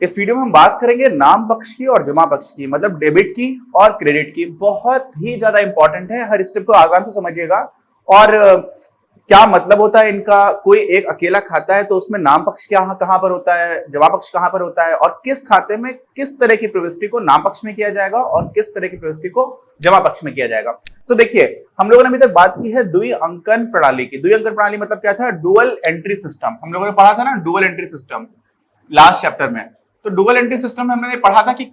इस वीडियो में हम बात करेंगे नाम पक्ष की और जमा पक्ष की, मतलब डेबिट की और क्रेडिट की। बहुत ही ज्यादा इंपॉर्टेंट है, हर स्टेप को आगाम से समझिएगा। और क्या मतलब होता है इनका। कोई एक अकेला खाता है तो उसमें नाम पक्ष क्या कहां पर होता है, जमा पक्ष कहां पर होता है, और किस खाते में किस तरह की प्रविष्टि को नाम पक्ष में किया जाएगा और किस तरह की प्रविष्टि को जमा पक्ष में किया जाएगा। तो देखिए, हम लोगों ने अभी तक बात की है द्विअंकन प्रणाली की। द्विअंकन प्रणाली मतलब क्या था? Dual entry system. हम लोगों ने पढ़ा था ना dual entry system last chapter में। तो डुअल एंट्री सिस्टम में हमने पढ़ा था कि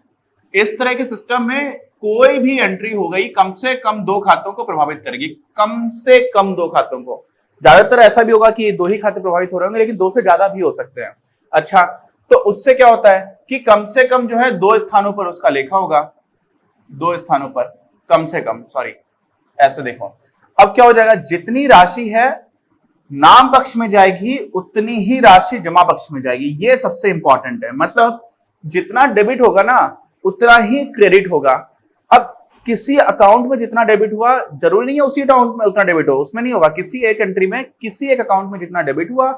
इस तरह के सिस्टम में कोई भी एंट्री हो गई कम से कम दो खातों को प्रभावित करेगी, कम से कम दो खातों को। ज्यादातर ऐसा भी होगा कि दो ही खाते प्रभावित हो रहे होंगे, लेकिन दो से ज्यादा भी हो सकते हैं। अच्छा, तो उससे क्या होता है कि कम से कम जो है दो स्थानों पर उसका लेखा होगा, दो स्थानों पर कम से कम, सॉरी ऐसे देखो। अब क्या हो जाएगा, जितनी राशि है नाम पक्ष में जाएगी उतनी ही राशि जमा पक्ष में जाएगी। ये सबसे इंपॉर्टेंट है। मतलब जितना डेबिट होगा ना उतना ही क्रेडिट होगा। अब किसी अकाउंट में जितना डेबिट हुआ जरूरी नहीं है उसी अकाउंट में उतना डेबिट हो, उसमें नहीं होगा। किसी एक एंट्री में किसी एक अकाउंट में जितना डेबिट हुआ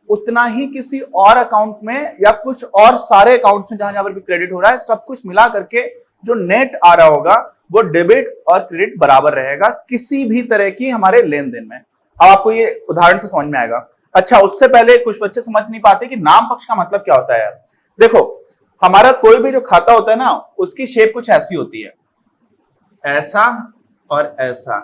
उतना ही किसी और अकाउंट में या कुछ और सारे अकाउंट्स में जहां पर भी क्रेडिट हो रहा है, सब कुछ मिला करके जो नेट आ रहा होगा वो डेबिट और क्रेडिट बराबर रहेगा किसी भी तरह की हमारे लेन देन में। अब आपको ये उदाहरण से समझ में आएगा। अच्छा, उससे पहले कुछ बच्चे समझ नहीं पाते कि नाम पक्ष का मतलब क्या होता है। देखो, हमारा कोई भी जो खाता होता है ना उसकी शेप कुछ ऐसी होती है, ऐसा और ऐसा।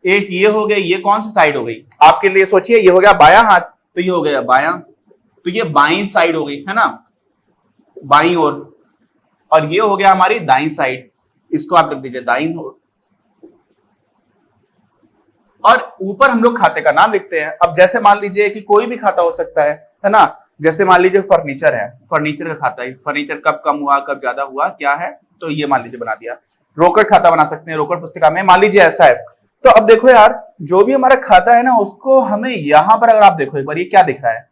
एक ये हो गया, ये कौन सी साइड हो गई आपके लिए? सोचिए, ये हो गया बायां हाथ, तो ये हो गया बायां, तो ये बाईं साइड हो गई है ना, बाईं ओर। और ये हो गया हमारी दाईं साइड, इसको आप लिख दीजिए दाईं ओर। और ऊपर हम लोग खाते का नाम लिखते हैं। अब जैसे मान लीजिए कि कोई भी खाता हो सकता है ना। जैसे मान लीजिए फर्नीचर है, फर्नीचर का खाता है, फर्नीचर कब कम हुआ कब ज्यादा हुआ क्या है, तो ये मान लीजिए बना दिया। रोकड़ खाता बना सकते हैं, रोकड़ पुस्तिका में मान लीजिए ऐसा है। तो अब देखो यार, जो भी हमारा खाता है ना उसको हमें यहां पर अगर आप देखो एक बार, ये क्या दिख रहा है?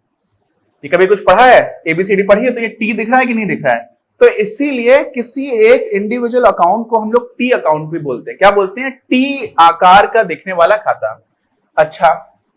ये कभी कुछ पढ़ा है? एबीसीडी पढ़ी है? तो ये टी दिख रहा है कि नहीं दिख रहा है? तो इसीलिए किसी एक इंडिविजुअल अकाउंट को हम लोग टी अकाउंट भी बोलते हैं। क्या बोलते हैं? टी आकार का दिखने वाला खाता। अच्छा,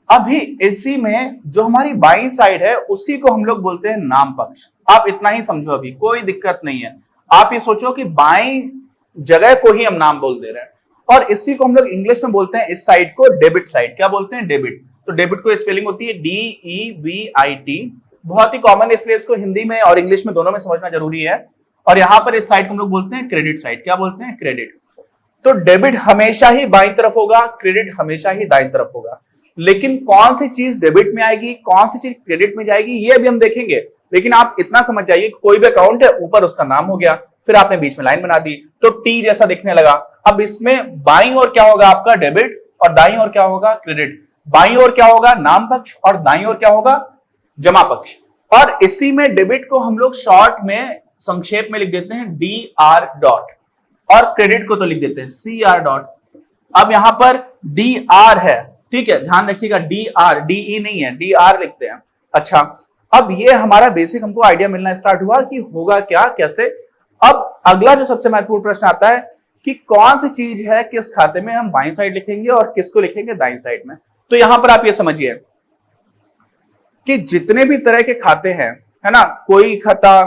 अभी इसी में जो हमारी बाईं साइड है उसी को हम लोग बोलते हैं नाम पक्ष। आप इतना ही समझो, अभी कोई दिक्कत नहीं है। आप ये सोचो कि बाईं जगह को ही हम नाम बोल दे रहे हैं, और इसी को हम लोग इंग्लिश में बोलते हैं इस साइड को डेबिट साइड। क्या बोलते हैं? डेबिट। तो डेबिट को स्पेलिंग होती है DEBIT। बहुत ही कॉमन है, इसलिए इसको हिंदी में और इंग्लिश में दोनों में समझना जरूरी है। और यहां पर इस साइड को हम लोग बोलते हैं क्रेडिट साइड। क्या बोलते हैं? क्रेडिट। तो डेबिट हमेशा ही बाईं तरफ होगा, क्रेडिट हमेशा ही दाईं तरफ होगा। लेकिन कौन सी चीज डेबिट में आएगी, कौन सी चीज क्रेडिट में जाएगी, ये अभी हम देखेंगे। लेकिन आप इतना समझ जाइए कि कोई भी अकाउंट है, ऊपर उसका नाम हो गया, फिर आपने बीच में लाइन बना दी तो टी जैसा दिखने लगा। अब इसमें बाईं ओर क्या होगा आपका? डेबिट, और दाईं ओर क्या होगा? क्रेडिट। बाईं ओर क्या होगा? नाम पक्ष, और दाईं ओर क्या होगा? जमा पक्ष। और इसी में डेबिट को हम लोग शॉर्ट में संक्षेप में लिख देते हैं DR डॉट, और क्रेडिट को तो लिख देते हैं CR डॉट। अब यहां पर DR है, ठीक है, ध्यान रखिएगा, DR, DE नहीं है, DR लिखते हैं। अच्छा, अब ये हमारा बेसिक हमको आइडिया मिलना स्टार्ट हुआ कि होगा क्या, कैसे। अब अगला जो सबसे महत्वपूर्ण प्रश्न आता है कि कौन सी चीज है किस खाते में हम बाईं साइड लिखेंगे और किसको लिखेंगे दाईं साइड में। तो यहां पर आप ये समझिए कि जितने भी तरह के खाते हैं, है ना, कोई खाता,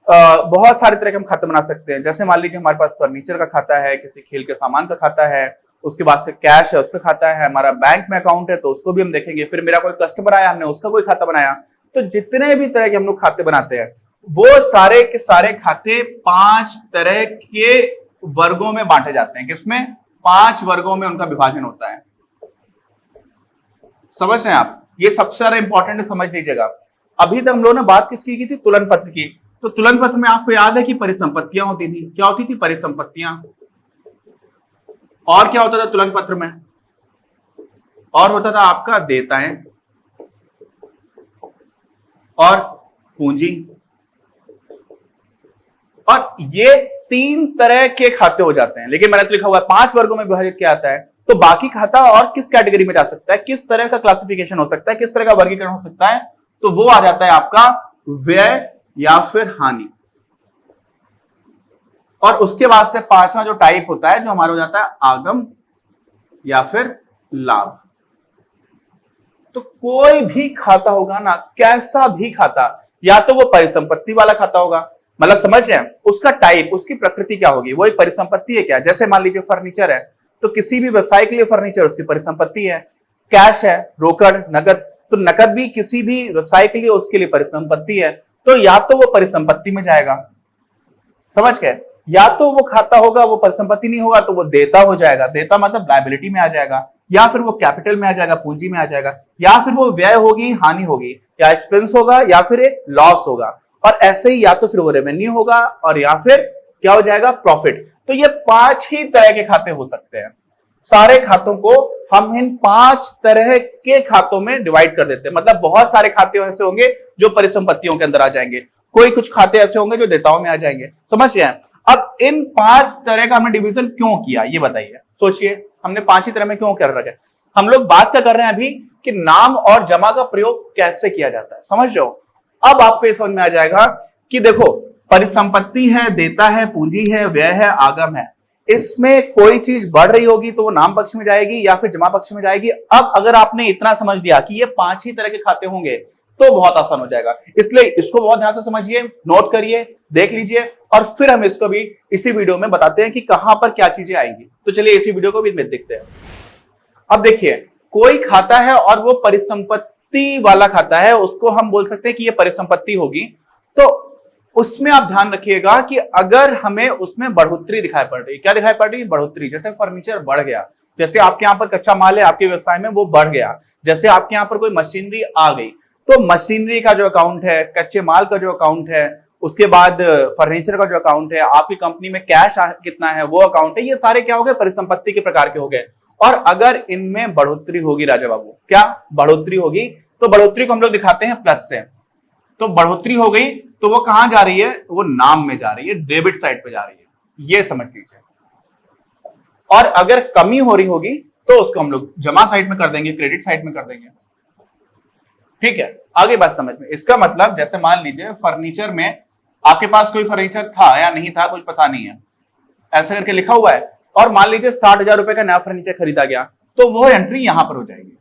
बहुत सारे तरह के हम खाते बना सकते हैं। जैसे मान लीजिए हमारे पास फर्नीचर का खाता है, किसी खेल के सामान का खाता है, उसके बाद से कैश है उसका खाता है, हमारा बैंक में अकाउंट है तो उसको भी हम देखेंगे। फिर मेरा कोई कस्टमर आया, हमने उसका कोई खाता बनाया। तो जितने भी तरह के हम लोग खाते बनाते हैं वो सारे के सारे खाते 5 तरह के वर्गों में बांटे जाते हैं। किसमें? 5 वर्गों में उनका विभाजन होता है। समझ रहे हैं आप? ये सबसे ज्यादा इंपॉर्टेंट है, समझ लीजिएगा। अभी तक हम लोगों ने बात किसकी की थी? तुलन पत्र की। तो तुलन पत्र में आपको याद है कि परिसंपत्तियां होती थी। क्या होती थी? परिसंपत्तियां। और क्या होता था तुलन पत्र में? और होता था आपका देयताएं और पूंजी। और ये 3 तरह के खाते हो जाते हैं। लेकिन मैंने तो लिखा हुआ है 5 वर्गों में विभाजित किया जाता है। तो बाकी खाता और किस कैटेगरी में जा सकता है, किस तरह का क्लासिफिकेशन हो सकता है, किस तरह का वर्गीकरण हो सकता है? तो वो आ जाता है आपका व्यय या फिर हानि। और उसके बाद से 5वां जो टाइप होता है जो हमारा हो जाता है आगम या फिर लाभ। तो कोई भी खाता होगा ना, कैसा भी खाता, या तो वो परिसंपत्ति वाला खाता होगा, मतलब समझ रहे हैं, उसका टाइप, उसकी प्रकृति क्या होगी, वो एक परिसंपत्ति है क्या। जैसे मान लीजिए फर्नीचर है, तो किसी भी व्यवसाय के लिए फर्नीचर उसकी परिसंपत्ति है। कैश है, रोकड़, नकद, तो नकद भी किसी भी व्यवसाय के लिए उसके लिए परिसंपत्ति है। तो या तो वो परिसंपत्ति में जाएगा, समझ गए, या तो वो खाता होगा वो परिसंपत्ति नहीं होगा तो वो देता हो जाएगा, देता मतलब लायबिलिटी में आ जाएगा, या फिर वो कैपिटल में आ जाएगा, पूंजी में आ जाएगा, या फिर वो व्यय होगी, हानि होगी, या एक्सपेंस होगा, या फिर एक लॉस होगा। और ऐसे ही या तो फिर वो रेवेन्यू होगा, और या फिर क्या हो जाएगा, प्रॉफिट। तो ये 5 ही तरह के खाते हो सकते हैं। सारे खातों को हम इन 5 तरह के खातों में डिवाइड कर देते हैं। मतलब बहुत सारे खाते ऐसे होंगे जो परिसंपत्तियों के अंदर आ जाएंगे, कोई कुछ खाते ऐसे होंगे जो देताओं में आ जाएंगे, समझ रहे हैं। अब इन 5 तरह का हमने डिवीजन क्यों किया, ये बताइए, सोचिए, हमने 5 ही तरह में क्यों कर रखे। हम लोग बात क्या कर रहे हैं अभी कि नाम और जमा का प्रयोग कैसे किया जाता है, समझ रहे हो। अब आपको ये समझ में आ जाएगा कि देखो, परिसंपत्ति है, देता है, पूंजी है, व्यय है, आगम है, इसमें कोई चीज बढ़ रही होगी तो वो नाम पक्ष में जाएगी या फिर जमा पक्ष में जाएगी। अब अगर आपने इतना समझ लिया कि ये 5 ही तरह के खाते होंगे तो बहुत आसान हो जाएगा। इसलिए इसको बहुत ध्यान से समझिए, नोट करिए, देख लीजिए, और फिर हम इसको भी इसी वीडियो में बताते हैं कि कहां पर क्या चीजें आएंगी। तो चलिए इसी वीडियो को भी देखते हैं। अब देखिए, कोई खाता है और वो परिसंपत्ति वाला खाता है, उसको हम बोल सकते हैं कि ये परिसंपत्ति होगी। तो उसमें आप ध्यान रखिएगा कि अगर हमें उसमें बढ़ोतरी दिखाई पड़ रही है, क्या दिखाई पड़ रही है, बढ़ोतरी। जैसे फर्नीचर बढ़ गया, जैसे आपके यहाँ पर कच्चा माल है आपके व्यवसाय में वो बढ़ गया, जैसे आपके यहाँ पर कोई मशीनरी आ गई, तो मशीनरी का जो अकाउंट है, कच्चे माल का जो अकाउंट है, उसके बाद फर्नीचर का जो अकाउंट है, आपकी कंपनी में कैश कितना है वो अकाउंट है, ये सारे क्या हो गए, परिसंपत्ति के प्रकार के हो गए। और अगर इनमें बढ़ोतरी होगी राजा बाबू, क्या बढ़ोतरी होगी, तो बढ़ोतरी को हम लोग दिखाते हैं प्लस से। तो बढ़ोतरी हो गई तो वो कहां जा रही है, वो नाम में जा रही है, डेबिट साइड पे जा रही है, ये समझ लीजिए। और अगर कमी हो रही होगी तो उसको हम लोग जमा साइड में कर देंगे, क्रेडिट साइड में कर देंगे। ठीक है, आगे बात समझ में। इसका मतलब जैसे मान लीजिए फर्नीचर में आपके पास कोई फर्नीचर था या नहीं था कुछ पता नहीं है, ऐसा करके लिखा हुआ है, और मान लीजिए 60,000 रुपए का नया फर्नीचर खरीदा गया, तो वो एंट्री यहां पर हो जाएगी।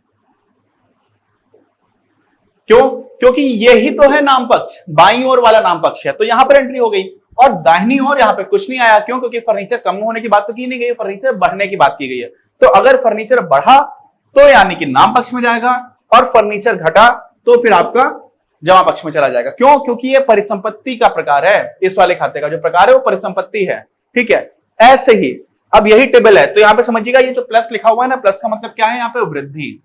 क्यों, क्योंकि यही तो है नाम पक्ष, बाईं ओर वाला नाम पक्ष है, तो यहां पर एंट्री हो गई। और दाहिनी ओर यहां पे कुछ नहीं आया, क्यों, क्योंकि फर्नीचर कम होने की बात तो की नहीं गई, फर्नीचर बढ़ने की बात की गई है। तो अगर फर्नीचर बढ़ा तो यानी कि नाम पक्ष में जाएगा, और फर्नीचर घटा तो फिर आपका जमा पक्ष में चला जाएगा। क्यों, क्योंकि ये परिसंपत्ति का प्रकार है, इस वाले खाते का जो प्रकार है वो परिसंपत्ति है। ठीक है, ऐसे ही अब यही टेबल है, तो यहां पे समझिएगा ये जो प्लस लिखा हुआ है ना, प्लस का मतलब क्या है, यहाँ पे वृद्धि,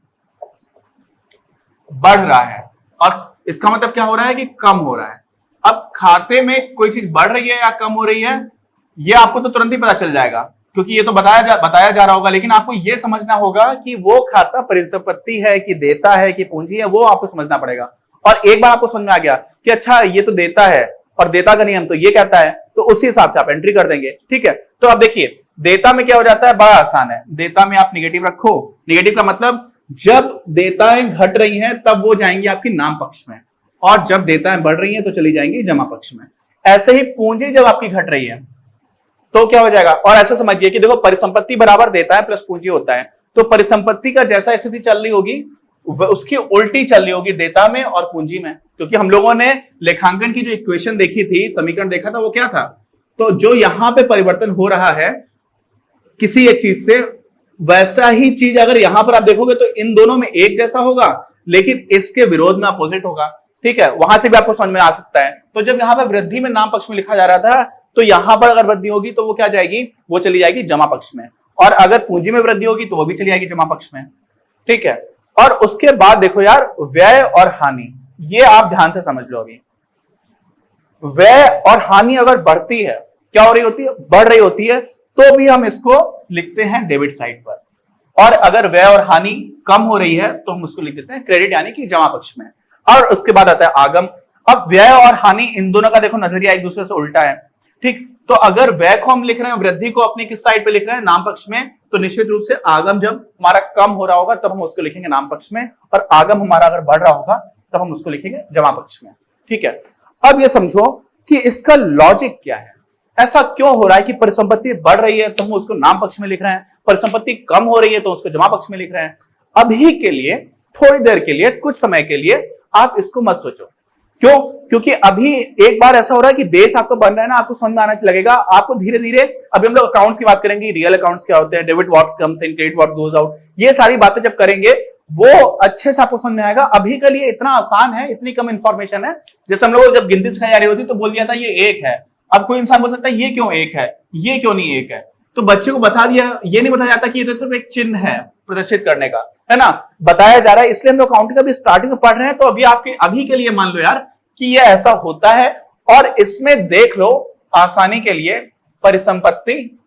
बढ़ रहा है, और इसका मतलब क्या हो रहा है कि कम हो रहा है। अब खाते में कोई चीज बढ़ रही है या कम हो रही है, ये आपको तो तुरंत ही पता चल जाएगा, क्योंकि ये तो बताया जा रहा होगा, लेकिन आपको ये समझना होगा कि वो खाता परिसंपत्ति है कि देता है कि पूंजी है, वो आपको समझना पड़ेगा। और एक बार आपको समझ में आ गया कि अच्छा ये तो देता है और देता का नियम तो ये कहता है, तो उसी हिसाब से आप एंट्री कर देंगे। ठीक है, तो अब देखिए देता में क्या हो जाता है, बड़ा आसान है। देता में आप निगेटिव रखो, निगेटिव का मतलब जब देताएं घट रही हैं तब वो जाएंगी आपकी नाम पक्ष में, और जब देताएं बढ़ रही हैं तो चली जाएंगी जमा पक्ष में। ऐसे ही पूंजी जब आपकी घट रही है तो क्या हो जाएगा, और ऐसा समझिए कि देखो परिसंपत्ति बराबर देता है प्लस पूंजी होता है, तो परिसंपत्ति का जैसा स्थिति चल रही होगी उसकी उल्टी चल रही होगी देता में और पूंजी में। क्योंकि हम लोगों ने लेखांकन की जो इक्वेशन देखी थी, समीकरण देखा था, वो क्या था, तो जो यहां पे परिवर्तन हो रहा है किसी एक चीज से, वैसा ही चीज अगर यहां पर आप देखोगे तो इन दोनों में एक जैसा होगा, लेकिन इसके विरोध में अपोजिट होगा। ठीक है, वहां से भी आपको समझ में आ सकता है। तो जब यहां पर वृद्धि में नाम पक्ष में लिखा जा रहा था, तो यहां पर अगर वृद्धि होगी तो वो क्या जाएगी, वो चली जाएगी जमा पक्ष में, और अगर पूंजी में वृद्धि होगी तो वो भी चली जाएगी जमा पक्ष में। ठीक है, और उसके बाद देखो यार, व्यय और हानि, ये आप ध्यान से समझ लो। अभी व्यय और हानि अगर बढ़ती है, क्या हो रही होती है, बढ़ रही होती है, तो भी हम इसको लिखते हैं डेबिट साइड पर, और अगर व्यय और हानि कम हो रही है तो हम उसको लिख देते हैं क्रेडिट यानी कि जमा पक्ष में। और उसके बाद आता है आगम। अब व्यय और हानि इन दोनों का देखो नजरिया एक दूसरे से उल्टा है। ठीक, तो अगर व्यय को हम लिख रहे हैं, वृद्धि को अपने किस साइड पे लिख रहे हैं, नाम पक्ष में, तो निश्चित रूप से आगम जब हमारा कम हो रहा होगा तब हम उसको लिखेंगे नाम पक्ष में, और आगम हमारा अगर बढ़ रहा होगा तब हम उसको लिखेंगे जमा पक्ष में। ठीक है, अब ये समझो कि इसका लॉजिक क्या है। ऐसा क्यों हो रहा है कि परिसंपत्ति बढ़ रही है तो हम उसको नाम पक्ष में लिख रहे हैं, परिसंपत्ति कम हो रही है तो उसको जमा पक्ष में लिख रहे हैं। अभी के लिए, थोड़ी देर के लिए, कुछ समय के लिए आप इसको मत सोचो। क्यों? क्योंकि अभी एक बार ऐसा हो रहा है कि बेस आपका बन रहा है ना, आपको समझ में आना लगेगा। आपको धीरे धीरे, अभी हम लोग अकाउंट्स की बात करेंगे, रियल अकाउंट्स क्या होते हैं, debit what comes in, credit what goes out, ये सारी बातें जब करेंगे वो अच्छे से आपको समझ में आएगा। अभी के लिए इतना आसान है, इतनी कम इंफॉर्मेशन है। जैसे हम लोग जब गिनती सिखाई जा रही होती तो बोल दिया था ये एक है, अब कोई इंसान बोल सकता है ये क्यों एक है, ये क्यों नहीं एक है, तो बच्चे को बता दिया, ये नहीं बताया जाता कि ये तो सिर्फ एक चिन्ह है प्रदर्शित करने का, है ना, बताया जा रहा है। इसलिए हम लोग अकाउंटिंग का भी स्टार्टिंग में पढ़ रहे हैं। तो अभी के लिए मान लो यार कि ये ऐसा होता है, और इसमें देख लो आसानी के लिए परिसंपत्ति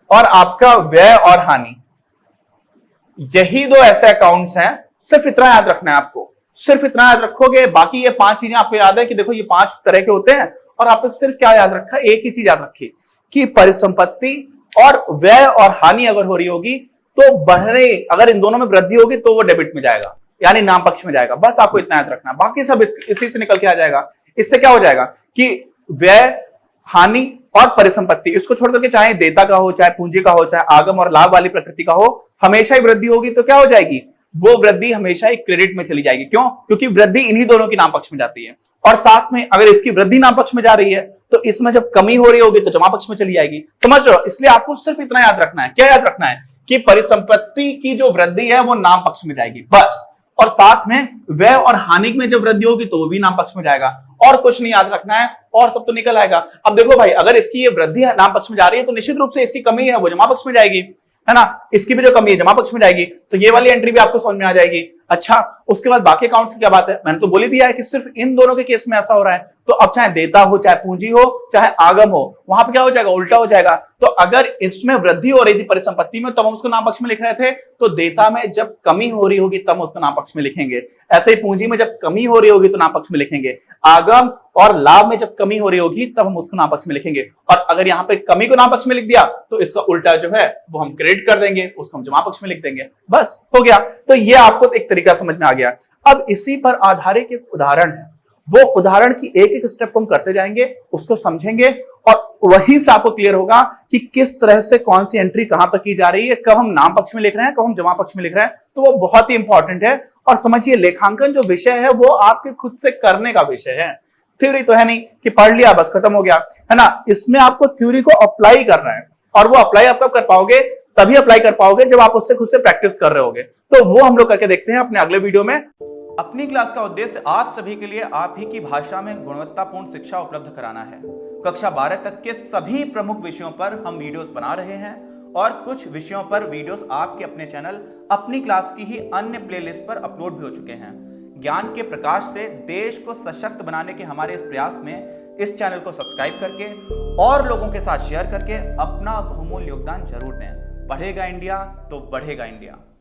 और आपका व्यय और हानि, यही दो ऐसे अकाउंट्स हैं। सिर्फ इतना याद रखना है आपको, सिर्फ इतना याद रखोगे, बाकी ये 5 चीजें आपको याद है कि देखो ये 5 तरह के होते हैं, और आपने सिर्फ क्या याद रखा, एक ही चीज याद रखी कि परिसंपत्ति और व्यय और हानि अगर हो रही होगी तो बढ़ने, अगर इन दोनों में वृद्धि होगी तो वो डेबिट में जाएगा, यानी नाम पक्ष में जाएगा। बस आपको इतना याद रखना, बाकी सब इसी से निकल के आ जाएगा। इससे क्या हो जाएगा कि व्यय, हानि और परिसंपत्ति, इसको छोड़ करके चाहे देयता का हो, चाहे पूंजी का हो, चाहे आगम और लाभ वाली प्रकृति का हो, हमेशा ही वृद्धि होगी। तो क्या हो जाएगी, वो वृद्धि हमेशा एक क्रेडिट में चली जाएगी। क्यों? क्योंकि वृद्धि इन्हीं दोनों की नाम पक्ष में जाती है। और साथ में अगर इसकी वृद्धि नाम पक्ष में जा रही है तो इसमें जब कमी हो रही होगी तो जमा पक्ष में चली जाएगी। समझ रहे हो? इसलिए आपको सिर्फ इतना याद रखना है। क्या याद रखना है? कि परिसंपत्ति की जो वृद्धि है वो नाम पक्ष में जाएगी, बस। और साथ में व्यय और हानि में जब वृद्धि होगी तो वो भी नाम पक्ष में जाएगा, और कुछ नहीं याद रखना है, और सब तो निकल आएगा। अब देखो भाई, अगर इसकी ये वृद्धि नाम पक्ष में जा रही है तो निश्चित रूप से इसकी कमी है वो जमा पक्ष में जाएगी, है ना, इसकी भी जो कमी है जमा पक्ष में जाएगी, तो ये वाली एंट्री भी आपको समझ में आ जाएगी। अच्छा, उसके बाद बाकी अकाउंट्स की क्या बात है? मैंने तो बोल ही दिया है कि सिर्फ इन दोनों के केस में ऐसा हो रहा है। तो अब चाहे देयता हो, चाहे पूंजी हो, चाहे आगम हो, वहां पे क्या हो जाएगा, उल्टा हो जाएगा। तो अगर इसमें वृद्धि हो रही थी परिसंपत्ति में, तब हम उसको नाम पक्ष में लिख रहे थे, तो देयता में जब कमी हो रही होगी तब उसको नाम पक्ष में लिखेंगे। ऐसे ही पूंजी में जब कमी हो रही होगी तो नाम पक्ष में लिखेंगे। आगम और लाभ में जब कमी हो रही होगी तब हम उसको नाम पक्ष में लिखेंगे। और अगर यहाँ पे कमी को नाम पक्ष में लिख दिया तो इसका उल्टा जो है वो हम क्रेडिट कर देंगे, उसको हम जमा पक्ष में लिख देंगे, बस हो गया। तो ये आपको एक तरीका समझ में आ गया। अब इसी पर आधारित एक उदाहरण है, वो उदाहरण की एक एक स्टेप को हम करते जाएंगे, उसको समझेंगे, और वहीं से आपको क्लियर होगा कि किस तरह से कौन सी एंट्री कहां पर की जा रही है, कब हम नाम पक्ष में लिख रहे हैं, कब हम जमा पक्ष में लिख रहे हैं। तो वो बहुत ही इंपॉर्टेंट है। और समझिए, लेखांकन जो विषय है वो आपके खुद से करने का विषय है। थ्योरी तो है नहीं कि पढ़ लिया बस खत्म हो गया, है ना। इसमें आपको थ्योरी को अप्लाई करना है, और वो अप्लाई आप कब कर पाओगे, तभी अप्लाई कर पाओगे जब आप उससे खुद से प्रैक्टिस कर रहे होगे। तो वो हम लोग करके देखते हैं अपने अगले वीडियो में। अपनी क्लास का उद्देश्य आप सभी के लिए आप ही की भाषा में गुणवत्तापूर्ण शिक्षा उपलब्ध कराना है। कक्षा 12 तक के सभी प्रमुख विषयों पर हम वीडियोस बना रहे हैं, और कुछ विषयों पर वीडियोस आपके अपने चैनल अपनी क्लास की ही अन्य प्लेलिस्ट पर अपलोड भी हो चुके हैं। ज्ञान के प्रकाश से देश को सशक्त बनाने के हमारे इस प्रयास में इस चैनल को सब्सक्राइब करके और लोगों के साथ शेयर करके अपना बहुमूल्य योगदान जरूर दें। पढ़ेगा इंडिया तो बढ़ेगा इंडिया।